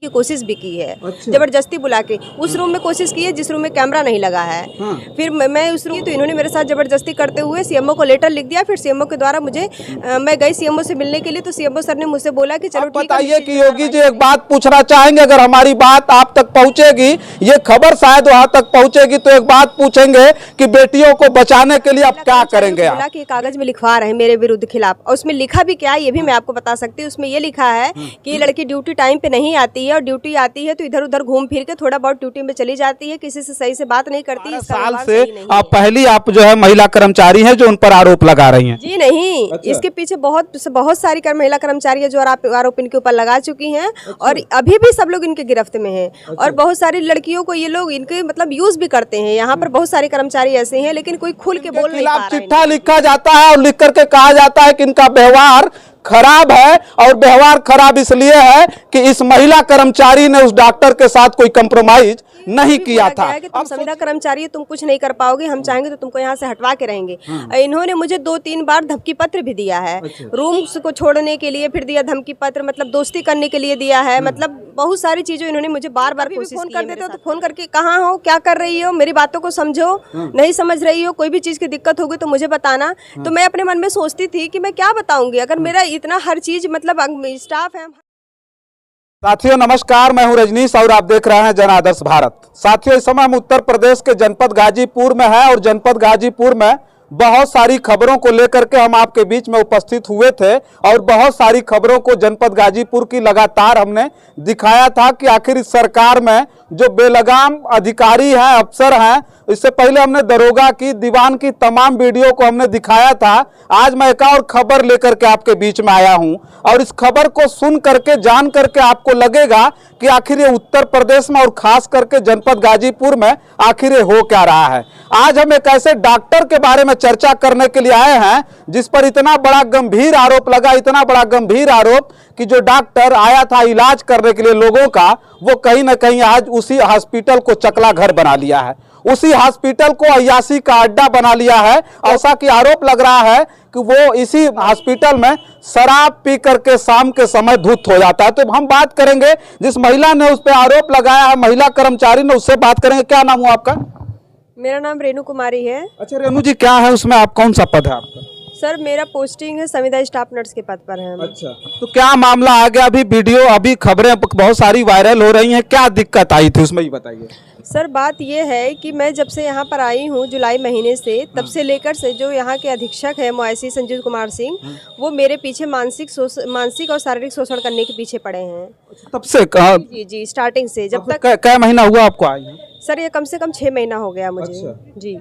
की कोशिश भी की है। अच्छा। जबरदस्ती बुला के उस रूम में कोशिश की है जिस रूम में कैमरा नहीं लगा है। हाँ। फिर मैं उस रूम तो इन्होंने मेरे साथ जबरदस्ती करते हुए सीएमओ को लेटर लिख दिया। फिर सीएमओ के द्वारा मुझे मैं गई सीएमओ से मिलने के लिए, तो सीएमओ सर ने मुझसे बोला कि चलो ठीक है। बताइए कि योगी जी एक बात पूछना चाहेंगे, अगर हमारी बात आप तक पहुंचेगी, ये खबर शायद वहां तक पहुंचेगी, तो एक बात पूछेंगे कि बेटियों को बचाने के लिए आप क्या करेंगे? बोला कि कागज में लिखवा रहे हैं मेरे विरुद्ध खिलाफ, और उसमें लिखा भी क्या है ये भी मैं आपको बता सकती हूँ। उसमें ये लिखा है कि ये लड़की ड्यूटी टाइम पे नहीं आती है, और ड्यूटी आती है तो इधर उधर घूम फिर के थोड़ा बहुत ड्यूटी में चली जाती है, किसी से सही से बात नहीं करती। 12 साल से आप पहली आप जो है महिला कर्मचारी हैं जो उन पर आरोप लगा रही हैं। जी नहीं। अच्छा। इसके पीछे बहुत सारी महिला कर्मचारी है जो आरोप इनके ऊपर लगा चुकी हैं। अच्छा। और अभी भी सब लोग इनके गिरफ्त में हैं। अच्छा। और बहुत सारी लड़कियों को ये लोग इनके मतलब यूज भी करते हैं। यहाँ पर बहुत सारे कर्मचारी ऐसे हैं, लेकिन कोई खुल के बोल नहीं पा रहा है। चिट्ठा लिखा जाता है और लिख करके कहा जाता है कि इनका व्यवहार खराब है, और व्यवहार खराब इसलिए है कि इस महिला कर्मचारी ने उस डॉक्टर के साथ कोई कंप्रोमाइज नहीं किया था। कि तुम संविदा कर्मचारी, तुम कुछ नहीं कर पाओगे, हम चाहेंगे तो तुमको यहाँ से हटवा के रहेंगे। इन्होंने मुझे 2-3 बार धमकी पत्र भी दिया है। अच्छा। रूम को छोड़ने के लिए फिर दिया धमकी पत्र, मतलब दोस्ती करने के लिए दिया है। मतलब बहुत सारी चीजें इन्होंने मुझे बार बार फोन कर देते हो तो फोन करके कहाँ हो, क्या कर रही हो, मेरी बातों को समझो, नहीं समझ रही हो, कोई भी चीज की दिक्कत होगी तो मुझे बताना। तो मैं अपने मन में सोचती थी कि मैं क्या बताऊंगी, अगर मेरा इतना हर चीज मतलब स्टाफ है। साथियों नमस्कार, मैं हूं रजनीश और आप देख रहे हैं जन आदर्श भारत। साथियों इस समय हम उत्तर प्रदेश के जनपद गाजीपुर में हैं, और जनपद गाजीपुर में बहुत सारी खबरों को लेकर के हम आपके बीच में उपस्थित हुए थे, और बहुत सारी खबरों को जनपद गाजीपुर की लगातार हमने दिखाया था कि आखिर इस सरकार में जो बेलगाम अधिकारी हैं, अफसर हैं, इससे पहले हमने दरोगा की, दीवान की तमाम वीडियो को हमने दिखाया था। आज मैं एक और खबर लेकर के आपके बीच में आया हूं, और इस खबर को सुन करके जान करके आपको लगेगा कि आखिर ये उत्तर प्रदेश में और खास करके जनपद गाजीपुर में आखिर ये हो क्या रहा है। आज हम एक ऐसे डॉक्टर के बारे में चर्चा करने के लिए आए हैं जिस पर इतना बड़ा गंभीर आरोप लगा, इतना बड़ा गंभीर आरोप कि जो डॉक्टर आया था इलाज करने के लिए लोगों का, वो कहीं ना कहीं आज उसी हॉस्पिटल को चकला घर बना लिया है, उसी हॉस्पिटल को अय्याशी का अड्डा बना लिया है। ऐसा कि आरोप लग रहा है कि वो इसी हॉस्पिटल में शराब पी करके शाम के समय धुत हो जाता है। तो हम बात करेंगे जिस महिला ने उस पर आरोप लगाया है, महिला कर्मचारी ने, उससे बात करेंगे। क्या नाम हुआ आपका? मेरा नाम रेणु कुमारी है। अच्छा रेणु जी, क्या है उसमें, आप कौन सा पद है आपका? सर मेरा पोस्टिंग है संविदा स्टाफ नर्स के पद पर है। अच्छा, तो क्या मामला आ गया? अभी वीडियो, अभी खबरें बहुत सारी वायरल हो रही हैं, क्या दिक्कत आई थी उसमें, ये बताइए। सर बात ये है कि मैं जब से यहाँ पर आई हूँ जुलाई महीने से, तब से लेकर से जो यहाँ के अधीक्षक है मुआसी संजीव कुमार सिंह, वो मेरे पीछे मानसिक और शारीरिक शोषण करने के पीछे पड़े हैं। तब से कहा? जी स्टार्टिंग से। जब तक क्या महीना हुआ आपको आई है? सर ये कम से कम 6 महीना हो गया मुझे। अच्छा। जी,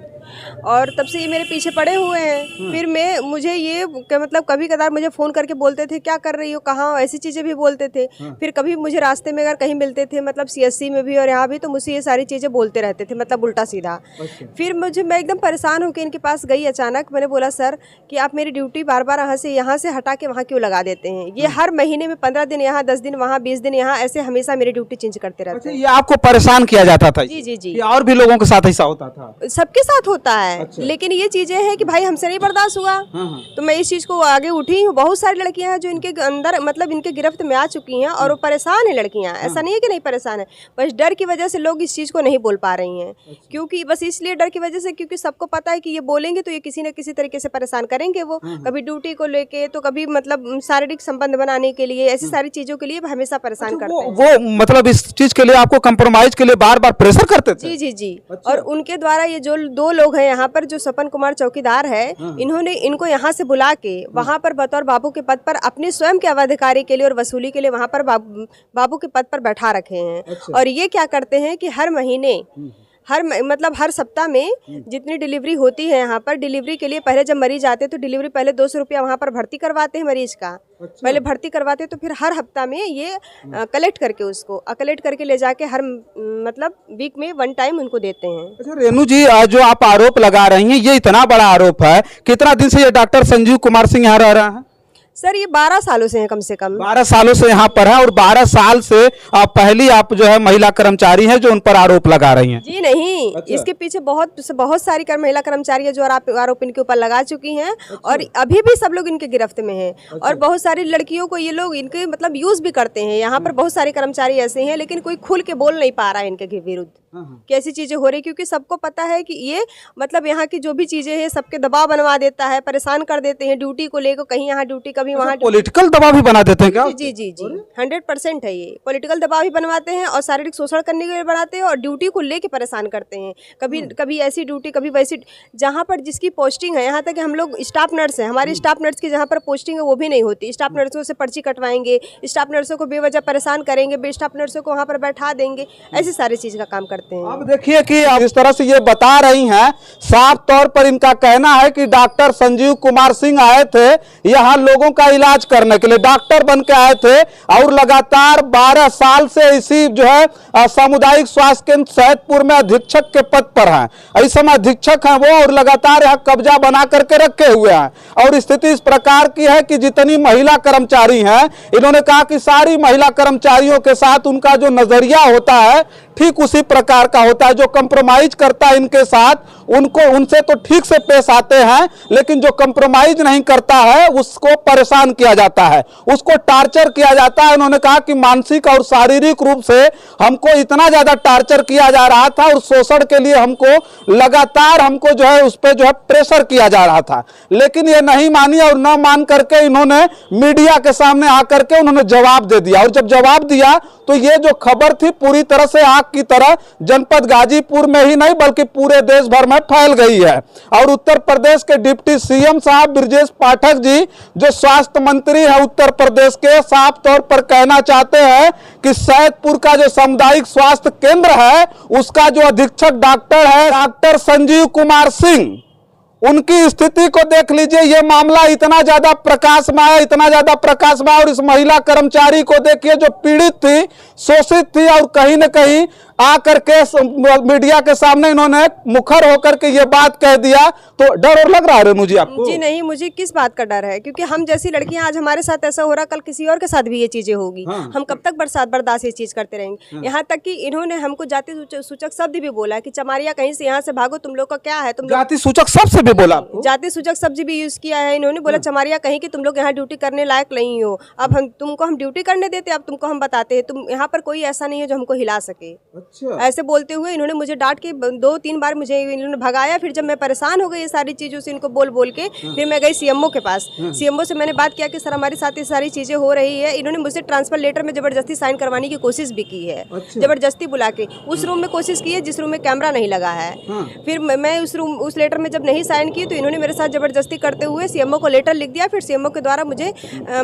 और तब से ये मेरे पीछे पड़े हुए हैं। फिर मुझे ये मतलब कभी कदार मुझे फ़ोन करके बोलते थे क्या कर रही हो, कहाँ हो, ऐसी चीज़ें भी बोलते थे। फिर कभी मुझे रास्ते में अगर कहीं मिलते थे, मतलब CSC में भी और यहाँ भी, तो मुझसे ये सारी चीज़ें बोलते रहते थे, मतलब उल्टा सीधा। फिर मैं एकदम परेशान होकर इनके पास गई। अचानक मैंने बोला सर कि आप मेरी ड्यूटी बार बार यहाँ से हटा के वहाँ क्यों लगा देते हैं। ये हर महीने में 15 दिन यहाँ, 10 दिन वहाँ, 20 दिन यहाँ, ऐसे हमेशा मेरी ड्यूटी चेंज करते रहते हैं। ये आपको परेशान किया जाता था? जी जी जी। और भी लोगों के साथ ऐसा होता था? सबके साथ होता है। अच्छा। लेकिन ये चीजें हैं कि भाई हमसे नहीं बर्दाश्त हुआ। तो मैं इस चीज को आगे उठी हूँ। बहुत सारी लड़कियां हैं जो इनके अंदर मतलब इनके गिरफ्त में आ चुकी हैं, और वो परेशान है लड़कियां। ऐसा नहीं है कि नहीं परेशान है, बस डर की वजह से लोग इस चीज को नहीं बोल पा रही हैं। क्योंकि बस इसलिए डर की वजह से, क्योंकि सबको पता है कि ये बोलेंगे तो ये किसी न किसी तरीके से परेशान करेंगे। वो कभी ड्यूटी को लेके, तो कभी मतलब शारीरिक संबंध बनाने के लिए, ऐसी सारी चीजों के लिए हमेशा परेशान करते हैं। वो मतलब इस चीज के लिए आपको कंप्रोमाइज के लिए बार बार प्रेशर करते थे? जी जी जी। और उनके द्वारा ये जो 2 लोग हैं यहाँ पर, जो सपन कुमार चौकीदार है, इन्होंने इनको यहाँ से बुला के वहाँ पर बतौर बाबू के पद पर अपने स्वयं के अवधिकारी के लिए और वसूली के लिए वहाँ पर बाबू के पद पर बैठा रखे हैं। अच्छा। और ये क्या करते हैं कि हर महीने हर सप्ताह में जितनी डिलीवरी होती है यहाँ पर, डिलीवरी के लिए पहले जब मरीज आते तो डिलीवरी पहले 200 रुपया वहाँ पर भर्ती करवाते हैं मरीज का। अच्छा। पहले भर्ती करवाते तो फिर हर हफ्ता में ये कलेक्ट करके ले जाके हर मतलब वीक में 1 टाइम उनको देते हैं। अच्छा रेणु जी, जो आप आरोप लगा रही हैं, ये इतना बड़ा आरोप है, कितना दिन से ये डॉक्टर संजीव कुमार सिंह यहाँ रह रहा है? सर ये 12 सालों से है कम से कम। 12 सालों से यहाँ पर है और 12 साल से पहली आप जो है महिला कर्मचारी हैं जो उन पर आरोप लगा रही हैं। जी नहीं, अच्छा। इसके पीछे बहुत सारी महिला कर्मचारी है जो आरोप इनके ऊपर लगा चुकी हैं। और अभी भी सब लोग इनके गिरफ्त में हैं। और बहुत सारी लड़कियों को ये लोग इनके मतलब यूज भी करते हैं। यहाँ पर बहुत सारे कर्मचारी ऐसे हैं लेकिन कोई खुल के बोल नहीं पा रहा है इनके विरुद्ध कैसी चीजें हो रही, क्योंकि सबको पता है कि ये मतलब यहाँ की जो भी चीजें हैं सबके दबाव बनवा देता है, परेशान कर देते हैं ड्यूटी को लेकर, कहीं यहाँ ड्यूटी कभी वहाँ। पॉलिटिकल दबाव भी बना देते हैं क्या? जी जी जी 100% है ये। पॉलिटिकल दबाव भी बनवाते हैं और शारीरिक शोषण करने के लिए बनाते हैं और ड्यूटी को लेके परेशान करते हैं। कभी ऐसी ड्यूटी कभी वैसी, जहाँ पर जिसकी पोस्टिंग है, यहाँ तक कि हम लोग स्टाफ नर्स हैं, हमारी स्टाफ नर्स की जहाँ पर पोस्टिंग है वो भी नहीं होती। स्टाफ नर्सों से पर्ची कटवाएंगे, स्टाफ नर्सों को बेवजह परेशान करेंगे, स्टाफ नर्सों को वहाँ पर बैठा देंगे, ऐसी सारी चीज का काम करते हैं। अब देखिए कि आप जिस तरह से ये बता रही हैं, साफ तौर पर इनका कहना है कि डॉक्टर संजीव कुमार सिंह आए थे यहाँ लोगों का इलाज करने के लिए, डॉक्टर बन के आए थे और लगातार 12 साल से इसी जो है सामुदायिक स्वास्थ्य केंद्र सैदपुर में अधीक्षक के पद पर हैं। इस समय अधीक्षक हैं वो और लगातार यहाँ कब्जा बना करके रखे हुए हैं। और स्थिति इस प्रकार की है कि जितनी महिला कर्मचारी हैं, इन्होंने कहा कि सारी महिला कर्मचारियों के साथ उनका जो नजरिया होता है ठीक उसी प्रकार का होता है। जो कंप्रोमाइज करता है इनके साथ उनसे तो ठीक से पेश आते हैं, लेकिन जो कंप्रोमाइज नहीं करता है उसको परेशान किया जाता है, उसको टार्चर किया जाता है। उन्होंने कहा कि मानसिक और शारीरिक रूप से हमको इतना ज्यादा टार्चर किया जा रहा था और शोषण के लिए हमको लगातार हमको जो है उस पर जो है प्रेशर किया जा रहा था, लेकिन ये नहीं मानी और न मान करके इन्होंने मीडिया के सामने आकर के उन्होंने जवाब दे दिया। और जब जवाब दिया तो ये जो खबर थी पूरी तरह से आग की तरह जनपद गाजीपुर में ही नहीं बल्कि पूरे देश भर में फैल गई है। और उत्तर प्रदेश के डिप्टी सीएम साहब ब्रजेश पाठक जी जो स्वास्थ्य मंत्री है उत्तर प्रदेश के, साफ तौर पर कहना चाहते हैं कि सैदपुर का जो सामुदायिक स्वास्थ्य केंद्र है उसका जो अधीक्षक डॉक्टर है डॉक्टर संजीव कुमार सिंह, उनकी स्थिति को देख लीजिए। ये मामला इतना ज्यादा प्रकाश में आया, इतना ज्यादा प्रकाश में आया। और इस महिला कर्मचारी को देखिए जो पीड़ित थी, शोषित थी और कहीं न कहीं आकर के मीडिया के सामने इन्होंने मुखर होकर के ये बात कह दिया। तो डर और लग रहा है रेणु जी आपको? जी नहीं, मुझे किस बात का डर है, क्योंकि हम जैसी लड़कियां आज हमारे साथ ऐसा हो रहा, कल किसी और के साथ भी ये चीजें होगी। हम कब तक बर्दाश्त ये चीज करते रहेंगे? यहाँ तक कि इन्होंने हमको जाति सूचक शब्द भी बोला कि चमारिया कहीं से यहाँ से भागो, तुम लोग का क्या है, तुम जाति सूचक शब्द से भी बोला? जाति सूचक शब्द भी यूज किया है इन्होंने। बोला चमारिया कहीं कि तुम लोग यहाँ ड्यूटी करने लायक नहीं हो, अब हम तुमको हम ड्यूटी करने देते, अब तुमको हम बताते हैं तुम यहाँ पर कोई ऐसा नहीं है जो हमको हिला सके। अच्छा। ऐसे बोलते हुए इन्होंने मुझे डांट के 2-3 बार मुझे इन्होंने भगाया। फिर जब मैं परेशान हो गई ये सारी चीजों से इनको बोल के, फिर मैं गई सीएमओ के पास। सीएमओ से मैंने बात किया कि सर हमारे साथ ये सारी चीजें हो रही है। इन्होंने मुझसे ट्रांसफर लेटर में जबरदस्ती साइन करवाने की कोशिश भी की है। जबरदस्ती बुला के उस रूम में कोशिश की है जिस रूम में कैमरा नहीं लगा है। फिर मैं उस लेटर में जब नहीं साइन की तो इन्होंने मेरे साथ जबरदस्ती करते हुए सीएमओ को लेटर लिख दिया। फिर सीएमओ के द्वारा मुझे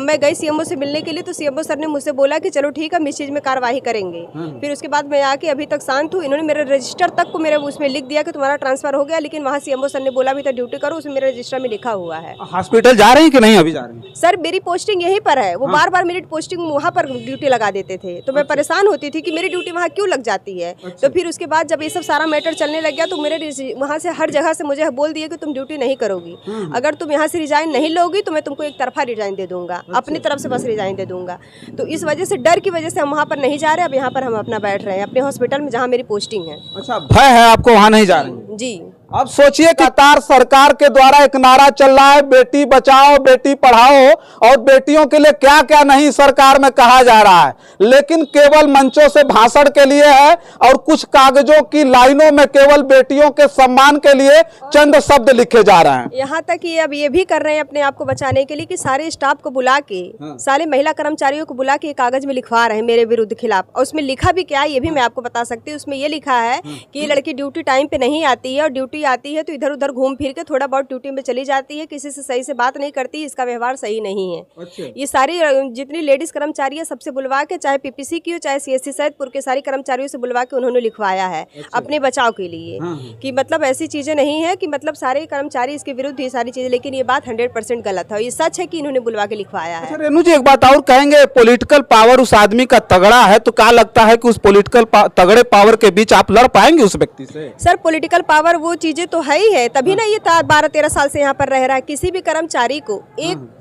मैं गई सीएमओ से मिलने के लिए, तो सीएमओ सर ने मुझसे बोला कि चलो ठीक है हम इस चीज में कार्रवाई करेंगे। फिर उसके बाद मैं आके अभी तक शांत हूँ। इन्होंने मेरे रजिस्टर तक को मेरे उसमें लिख दिया कि तुम्हारा ट्रांसफर हो गया, लेकिन वहाँ सीएमओ सर ने बोला भी तो ड्यूटी करो, उसमें मेरे रजिस्टर में लिखा हुआ है। हॉस्पिटल जा रही हैं कि नहीं? अभी जा रही हैं? सर मेरी पोस्टिंग यहीं पर है, वो बार बार मेरी पोस्टिंग वहाँ पर ड्यूटी लगा देते थे, तो मैं परेशान होती थी कि मेरी ड्यूटी वहाँ क्यों लग जाती है। तो फिर उसके बाद जब ये सब सारा मैटर चलने लग गया तो मेरे वहाँ से हर जगह से मुझे बोल दिया कि तुम ड्यूटी नहीं करोगी, अगर तुम यहाँ से रिजाइन नहीं लोगी तो मैं तुमको एक तरफा रिजाइन दे दूंगा, अपनी तरफ से बस रिजाइन दे दूंगा। तो इस वजह से डर की वजह से हम वहाँ पर नहीं जा रहे। अब यहाँ पर हम अपना बैठ रहे हैं अपने हॉस्पिटल में जहाँ मेरी पोस्टिंग है। अच्छा, भय है आपको, वहाँ नहीं जा रही? जी। अब सोचिए कि लगातार सरकार के द्वारा एक नारा चल रहा है बेटी बचाओ बेटी पढ़ाओ, और बेटियों के लिए क्या क्या नहीं सरकार में कहा जा रहा है, लेकिन केवल मंचों से भाषण के लिए है और कुछ कागजों की लाइनों में केवल बेटियों के सम्मान के लिए चंद शब्द लिखे जा रहे हैं। यहाँ तक कि अब ये भी कर रहे हैं अपने आप को बचाने के लिए कि सारे स्टाफ को बुला के, सारे महिला कर्मचारियों को बुला के कागज में लिखवा रहे हैं मेरे विरुद्ध खिलाफ। और उसमें लिखा भी क्या है ये भी मैं आपको बता सकती हूँ। उसमें ये लिखा है कि ये लड़की ड्यूटी टाइम पे नहीं आती है, और ड्यूटी आती है तो इधर उधर घूम फिर के थोड़ा बहुत ड्यूटी में चली जाती है, किसी से सही से बात नहीं करती, इसका व्यवहार सही नहीं है। अच्छा। ये सारी जितनी लेडीज कर्मचारी है सबसे बुलवा के, चाहे पीपीसी की हो चाहे सीएससी सैदपुर के, सारी कर्मचारियों से बुलवा के उन्होंने लिखवाया है। अच्छा। अपने बचाव के लिए। कि मतलब ऐसी चीजें नहीं है कि मतलब सारे कर्मचारी इसके विरुद्ध ये सारी चीजें, लेकिन ये बात 100% गलत है। ये सच है कि इन्होंने बुलवा के लिखवाया है। रेणु जी एक बात और कहेंगे, पॉलिटिकल पावर उस आदमी का तगड़ा है, तो क्या लगता है कि उस पॉलिटिकल तगड़े पावर के बीच आप लड़ पाएंगे उस व्यक्ति से? सर पॉलिटिकल पावर वो चीजें तो है ही है, तभी ना ये 12-13 साल से यहाँ पर रह रहा है। किसी भी कर्मचारी को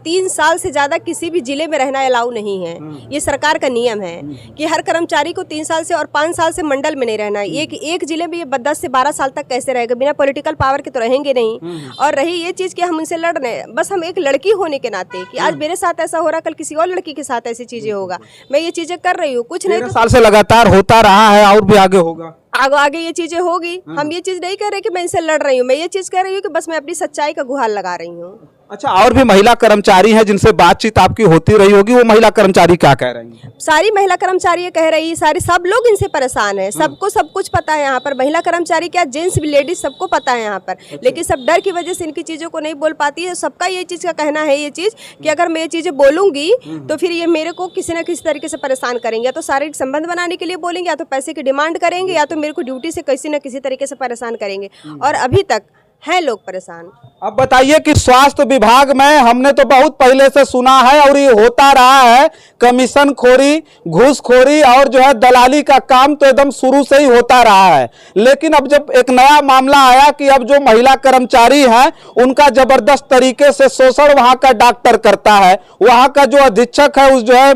3 साल से ज्यादा किसी भी जिले में रहना अलाउ नहीं है। ये सरकार का नियम है कि हर कर्मचारी को 3 साल से और 5 साल से मंडल में नहीं रहना है। एक जिले में ये 10 से 12 साल तक कैसे रहेगा, बिना पॉलिटिकल पावर के तो रहेंगे नहीं। और रही ये चीज कि हम उनसे लड़ रहे हैं, बस हम एक लड़की होने के नाते कि आज मेरे साथ ऐसा हो रहा, कल किसी और लड़की के साथ ऐसी चीजें होगा, मैं ये चीजें कर रही हूँ, कुछ नहीं 13 साल से लगातार होता रहा है और भी आगे होगा। आगे ये चीजें होगी। हम ये चीज नहीं कह रहे कि मैं इनसे लड़ रही हूँ, मैं ये चीज कह रही हूँ कि बस मैं अपनी सच्चाई का गुहार लगा रही हूँ। अच्छा, और भी महिला कर्मचारी हैं जिनसे बातचीत आपकी होती रही होगी, वो महिला कर्मचारी क्या कह रही हैं? सारी महिला कर्मचारी ये कह रही, सारी सब लोग इनसे परेशान है, सबको सब कुछ पता है यहाँ पर, महिला कर्मचारी क्या जेंट्स भी लेडीज सबको पता है यहाँ पर। लेकिन सब डर की वजह से इनकी चीजों को नहीं बोल पाती है। सबका ये चीज का कहना है ये चीज कि अगर मैं ये चीजें बोलूंगी तो फिर ये मेरे को किसी न किसी तरीके से परेशान करेंगे, या तो शारीरिक संबंध बनाने के लिए बोलेंगे, या तो पैसे की डिमांड करेंगे, या तो मेरे को ड्यूटी से किसी न किसी तरीके से परेशान करेंगे। और अभी तक हैं लोग परेशान। अब बताइए कि स्वास्थ्य विभाग में हमने तो बहुत पहले से सुना है और ये होता रहा है, कमीशन खोरी, घूसखोरी और जो है दलाली का काम तो एकदम शुरू से ही होता रहा है। लेकिन अब जब एक नया मामला आया कि अब जो महिला कर्मचारी हैं उनका जबरदस्त तरीके से शोषण वहां का डॉक्टर करता है, वहां का जो अधीक्षक है उस जो है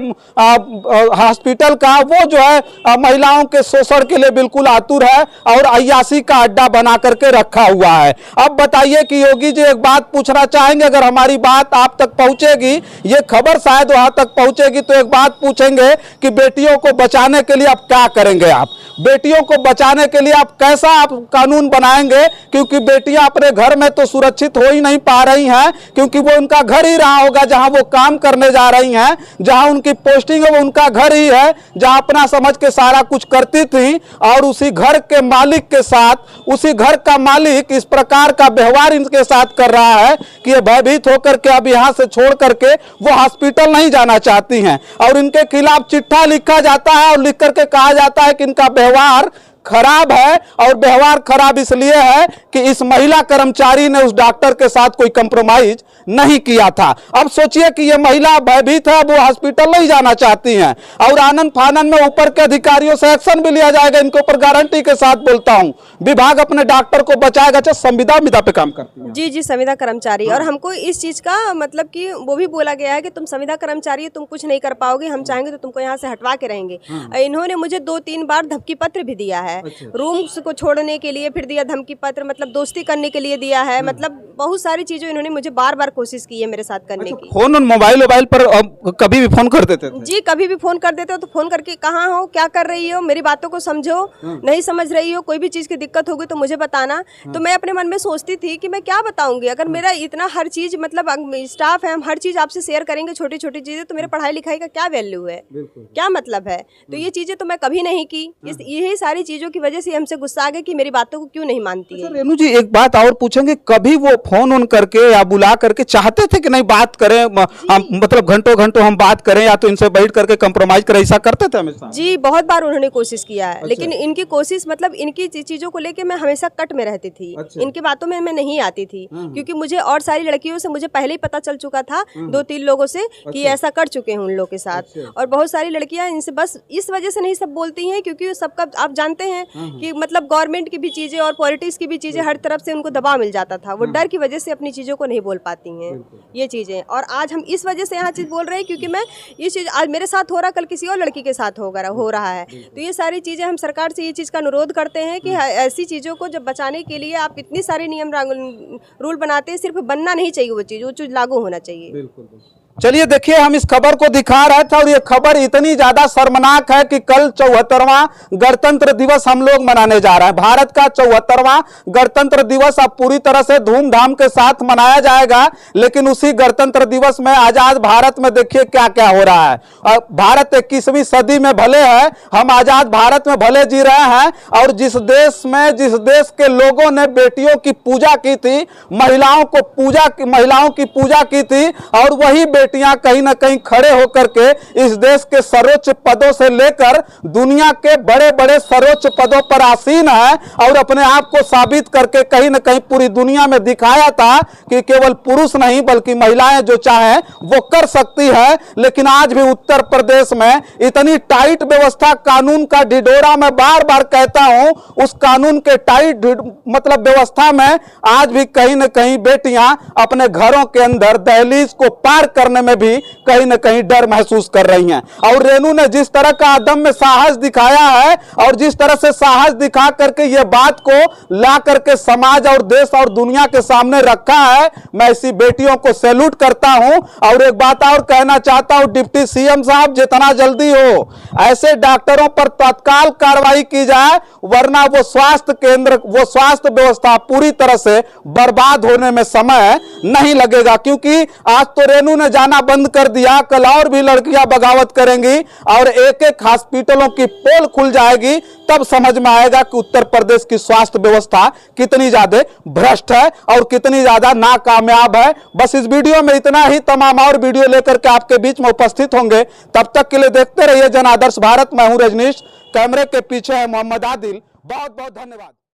हॉस्पिटल का, वो जो है महिलाओं के शोषण के लिए बिल्कुल आतुर है और अय्याशी का अड्डा बना करके रखा हुआ है। अब बताइए कि योगी जी एक बात पूछना चाहेंगे, अगर हमारी बात आप तक पहुंचेगी, ये खबर शायद वहां तक पहुंचेगी, तो एक बात पूछेंगे कि बेटियों को बचाने के लिए आप क्या करेंगे? आप बेटियों को बचाने के लिए आप कैसा आप कानून बनाएंगे? क्योंकि बेटियां अपने घर में तो सुरक्षित हो ही नहीं पा रही हैं, क्योंकि वो उनका घर ही रहा होगा जहां वो काम करने जा रही हैं, जहां उनकी पोस्टिंग है वो उनका घर ही है, जहां अपना समझ के सारा कुछ करती थी, और उसी घर के मालिक के साथ उसी घर का मालिक इस प्रकार का व्यवहार इनके साथ कर रहा है कि ये भयभीत होकर के अब यहां से छोड़ करके वो हॉस्पिटल नहीं जाना चाहती हैं, और इनके खिलाफ चिट्ठा लिखा जाता है और लिख करके कहा जाता है कि इनका व्यवहार खराब है। और व्यवहार खराब इसलिए है कि इस महिला कर्मचारी ने उस डॉक्टर के साथ कोई कंप्रोमाइज नहीं किया था। अब सोचिए कि ये महिला भयभीत है, वो हॉस्पिटल नहीं जाना चाहती हैं, और आनंद फानन में ऊपर के अधिकारियों से एक्शन भी लिया जाएगा, इनके ऊपर गारंटी के साथ बोलता हूं। विभाग अपने डॉक्टर को बचाएगा। अच्छा, संविदा पे काम करती है? जी जी, संविदा कर्मचारी। और हमको इस चीज का मतलब कि वो भी बोला गया है कि तुम संविदा कर्मचारी, तुम कुछ नहीं कर पाओगे, हम चाहेंगे तो तुमको यहाँ से हटवा के रहेंगे। इन्होंने मुझे 2-3 बार धमकी पत्र भी दिया है। रूम्स को छोड़ने के लिए फिर दिया धमकी पत्र, मतलब दोस्ती करने के लिए दिया है, मतलब बहुत सारी चीजें इन्होंने मुझे बार-बार कोशिश की है मेरे साथ करने की। फोन और मोबाइल पर कभी भी फोन कर देते थे? जी, कभी भी फोन कर देते हो तो फोन करके कहाँ हो, क्या कर रही हो, मेरी बातों को समझो, नहीं समझ रही हो, कोई भी चीज की दिक्कत होगी तो मुझे बताना। तो मैं अपने मन में सोचती थी कि मैं क्या बताऊंगी, अगर मेरा इतना हर चीज मतलब स्टाफ है, हम हर चीज आपसे शेयर करेंगे, छोटी छोटी चीजें, तो मेरे पढ़ाई लिखाई का क्या वैल्यू है, क्या मतलब है? तो ये चीजें तो मैं कभी नहीं की। यही सारी चीजों की वजह से हमसे गुस्सा आ गया कि मेरी बातों को क्यों नहीं मानती है। रेणु जी, एक बात और पूछेंगे, कभी वो फोन ऑन करके या बुला करके चाहते थे कि नहीं बात करें, हम मतलब घंटों घंटों हम बात करें, या तो इनसे बैठ करके कंप्रोमाइज करें, ऐसा करते थे हमेशा? जी, बहुत बार उन्होंने कोशिश किया है। लेकिन इनकी कोशिश मतलब इनकी चीजों को लेके मैं हमेशा कट में रहती थी। इनकी बातों में मैं नहीं आती थी, क्योंकि मुझे और सारी लड़कियों से मुझे पहले ही पता चल चुका था, 2-3 लोगों से कि ऐसा कर चुके हैं उन लोगों के साथ। और बहुत सारी लड़कियां इनसे बस इस वजह से नहीं सब बोलती हैं, क्योंकि सबका आप जानते हैं कि मतलब गवर्नमेंट की भी चीजें और पॉलिटिक्स की भी चीजें, हर तरफ से उनको दबाव मिल जाता था। वो डर की वजह से अपनी चीजों को नहीं बोल पाती हैं ये चीजें। और आज हम इस वजह से यहाँ चीज बोल रहे हैं क्योंकि मैं ये चीज आज मेरे साथ हो रहा, कल किसी और लड़की के साथ हो रहा है। तो ये सारी चीजें हम सरकार से ये चीज का अनुरोध करते हैं कि ऐसी चीजों को जब बचाने के लिए आप इतनी सारी नियम रूल बनाते हैं, सिर्फ बनना नहीं चाहिए, वो चीज लागू होना चाहिए। चलिए देखिए, हम इस खबर को दिखा रहे थे और ये खबर इतनी ज्यादा शर्मनाक है कि कल 74वां गणतंत्र दिवस हम लोग मनाने जा रहे हैं। भारत का 74वां गणतंत्र दिवस अब पूरी तरह से धूमधाम के साथ मनाया जाएगा। लेकिन उसी गणतंत्र दिवस में आजाद भारत में देखिए क्या क्या हो रहा है। भारत 21वीं सदी में भले है, हम आजाद भारत में भले जी रहे हैं, और जिस देश के लोगों ने बेटियों की पूजा की थी, महिलाओं की पूजा की थी, और वही बेटियां कहीं ना कहीं खड़े होकर के इस देश के सर्वोच्च पदों से लेकर दुनिया के बड़े बड़े सर्वोच्च पदों पर आसीन है और अपने आप को साबित करके कहीं ना कहीं पूरी दुनिया में दिखाया था कि केवल पुरुष नहीं बल्कि महिलाएं जो चाहें वो कर सकती है। लेकिन आज भी उत्तर प्रदेश में इतनी टाइट व्यवस्था, कानून का ढिढोरा, मैं बार बार कहता हूं, उस कानून के टाइट मतलब व्यवस्था में आज भी कहीं ना कहीं बेटियां अपने घरों के अंदर दहलीज को पार करने में भी कहीं ना कहीं डर महसूस कर रही हैं। और रेनू ने जिस तरह का अदम्य साहस दिखाया है और जिस तरह से साहस दिखा करके ये बात को ला करके समाज और देश और दुनिया के सामने रखा है, मैं ऐसी बेटियों को सैल्यूट करता हूं। और एक बात और कहना चाहता हूं, डिप्टी सीएम साहब, जितना जल्दी हो ऐसे डॉक्टरों पर तत्काल कार्रवाई की जाए, वरना वो स्वास्थ्य केंद्र, वो स्वास्थ्य व्यवस्था पूरी तरह से बर्बाद होने में समय नहीं लगेगा। क्योंकि आज तो रेनू ने जाना बंद कर दिया, कल और भी लड़कियां बगावत करेंगी और एक एक हॉस्पिटलों की पोल खुल जाएगी, तब समझ में आएगा कि उत्तर प्रदेश की स्वास्थ्य व्यवस्था कितनी ज्यादा भ्रष्ट है और कितनी ज्यादा नाकामयाब है। बस इस वीडियो में इतना ही, तमाम और वीडियो लेकर के आपके बीच में उपस्थित होंगे। तब तक के लिए देखते रहिए जन आदर्श भारत। मैं हूं रजनीश, कैमरे के पीछे है मोहम्मद आदिल। बहुत बहुत धन्यवाद।